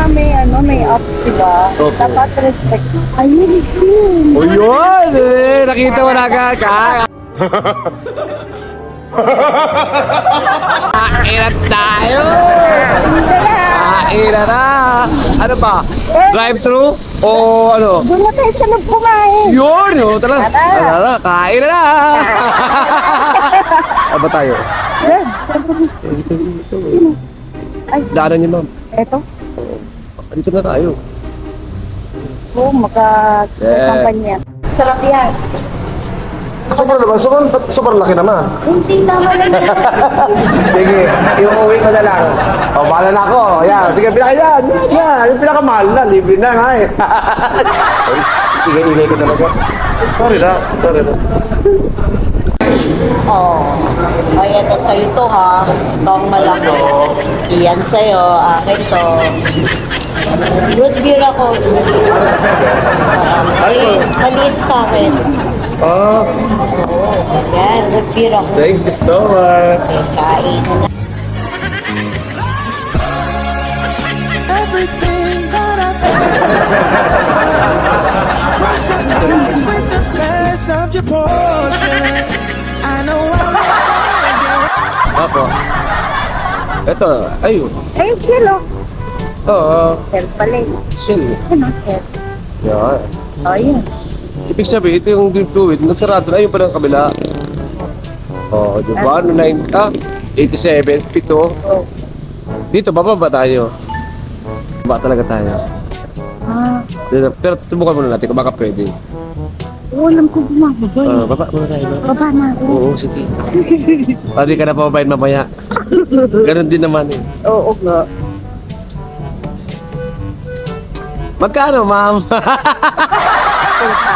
may up, diba? Opo. Dapat respect. Ayun, yun. O yun! Nakita mo na agad ka. Kailan tayo! Kailan na! Ano ba? Drive-thru? O ano? Doon na tayo sa loob kumain. Yun! O, tara! Tara! Kain na! Ano ba tayo? Yan. Ay, Daanan niyo, ma'am. eto. Dito na tayo. Oo, magka-kampanya. Sarap yan. Sobrang naman. Sobrang laki naman. Hindi naman lang. Sige, iuwi ko na lang. O, bahala na ako. Yan, sige, pinaka yan. Yan, yung pinakamahal na. Libre na nga eh. Ingay-ingay ko talaga. Sorry na. Oh, ay ito sa'yo to ha. Ito ang malaki. Iyan sa'yo, akin to. Root beer ako. Maliit sa akin. Oh, Yan, root beer ako. thank you so much. Kain na. Everything that I've is with the best of your portion. I know Apo. Ito, ayun. Ay, kilo. Oo, Shell pala eh. shell. Ano, shell? Yan. Oh, yun. Ibig sabihin, ito yung deep fluid. Nagsarado na, ayun pa ng kabila. Oh, di ba? 87, 7. Oh. Dito, bababa tayo. Baba talaga tayo. Ah, Pero subukan muna natin kung baka pwede. alam ko bumababa. Baba muna tayo. No? Baba na ako. Oo, sige. Pwede ka na pababayin mamaya. Ganon din naman eh. Oo nga. Magkano, ma'am?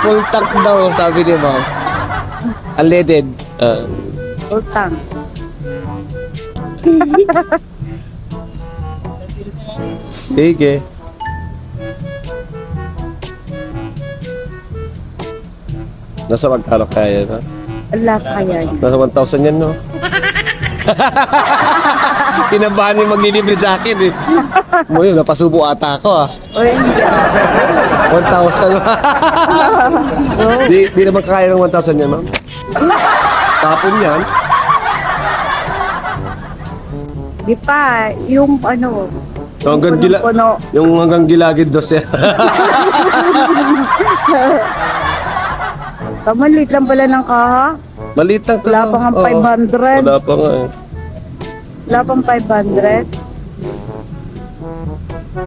Full tank daw, sabi ni ma'am. Unleaded. Utang. Sige. Nasa magkano kaya na? Allah kaya yun. Nasa 1,000 yan, no? Kinabahan yung maglilibre sa akin, eh. Mo yun, napasubo ata ako, ah. O, hindi. 1,000. Di naman kaya ng 1,000 yan, ma'am. Tapon yan. Di pa, yung ano, Yung hanggang gila, puno. yung hanggang gilagid dos yan. Kamalit lang pala ng kaha. Maliit lang to. Wala pa nga Oo. 500. Wala pa nga, eh. Wala pang 500.